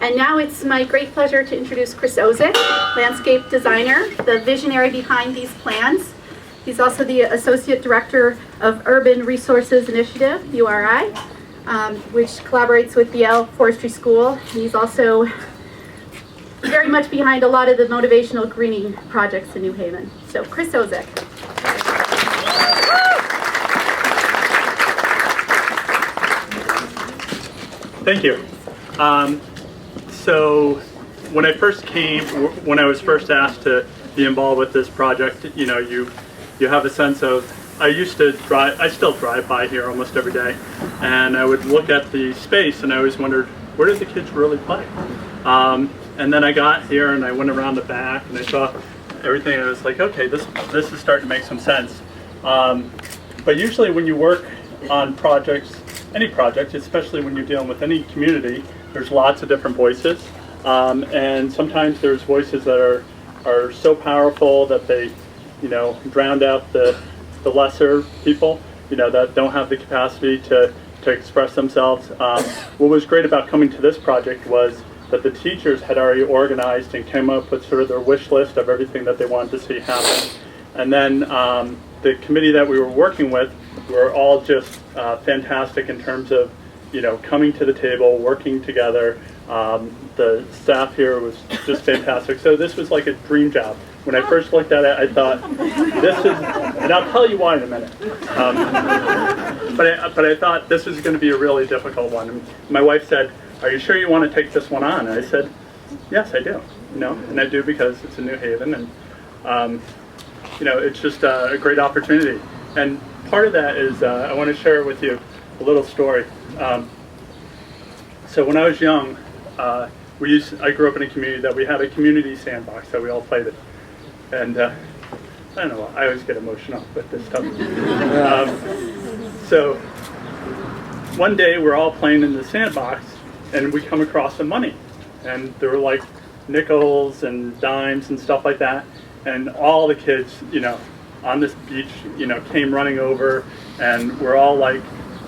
And now it's my great pleasure to introduce Chris Ozyck, landscape designer, the visionary behind these plans. He's also the Associate Director of Urban Resources Initiative, URI, which collaborates with BL Forestry School. And he's also very much behind a lot of the motivational greening projects in New Haven. So Chris Ozyck. Thank you. So when I first came, when I was first asked to be involved with this project, you know, you have a sense of, I still drive by here almost every day, and I would look at the space and I always wondered, where did the kids really play? And then I got here and I went around the back and I saw everything and I was like, okay, this is starting to make some sense. But usually when you work on projects, any project, especially when you're dealing with any community, there's lots of different voices. And sometimes there's voices that are so powerful that they, you know, drown out the lesser people, you know, that don't have the capacity to express themselves. What was great about coming to this project was that the teachers had already organized and came up with sort of their wish list of everything that they wanted to see happen. And then the committee that we were working with were all just fantastic in terms of, you know, coming to the table, working together. The staff here was just fantastic. So this was like a dream job. When I first looked at it, I thought, this is, and I'll tell you why in a minute. But I thought this was going to be a really difficult one. And my wife said, "Are you sure you want to take this one on?" And I said, "Yes, I do." You know, and I do because it's in New Haven, and you know, it's just a great opportunity. And part of that is I want to share with you a little story. So when I was young, I grew up in a community that we had a community sandbox that we all played in. And I don't know, I always get emotional with this stuff. So one day we're all playing in the sandbox and we come across some money. And there were like nickels and dimes and stuff like that. And all the kids, you know, on this beach, you know, came running over and we're all like,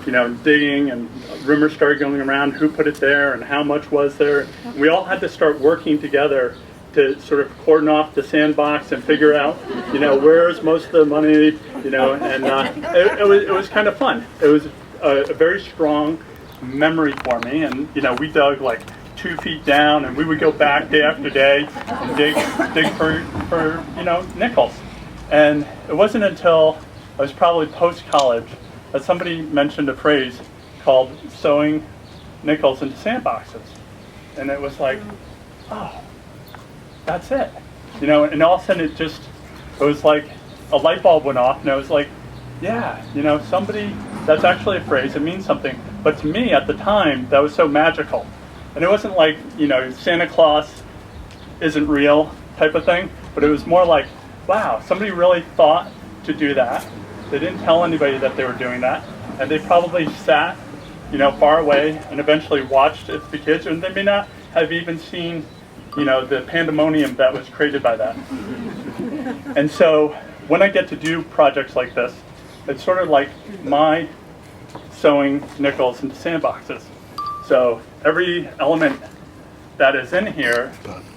you know, digging, and rumors started going around who put it there and how much was there. We all had to start working together to sort of cordon off the sandbox and figure out, you know, where's most of the money, you know, and it was kind of fun. It was a very strong memory for me, and, you know, we dug like 2 feet down and we would go back day after day and dig for you know, nickels. And it wasn't until I was probably post-college that somebody mentioned a phrase called sewing nickels into sandboxes. And it was like, oh, that's it. You know, and all of a sudden it was like a light bulb went off and I was like, yeah, you know, that's actually a phrase, it means something. But to me at the time, that was so magical. And it wasn't like, you know, Santa Claus isn't real type of thing, but it was more like, wow, somebody really thought to do that. They didn't tell anybody that they were doing that, and they probably sat, you know, far away and eventually watched the kids, and they may not have even seen, you know, the pandemonium that was created by that. And so when I get to do projects like this, it's sort of like my sewing nickels into sandboxes. So every element that is in here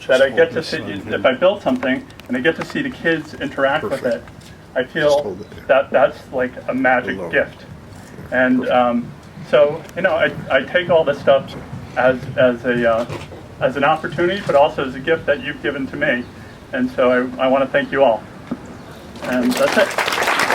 that I get to see, if I build something and I get to see the kids interact with it, I feel that that's like a magic gift. And so, you know, I take all this stuff as an opportunity, but also as a gift that you've given to me. And so I want to thank you all. And that's it.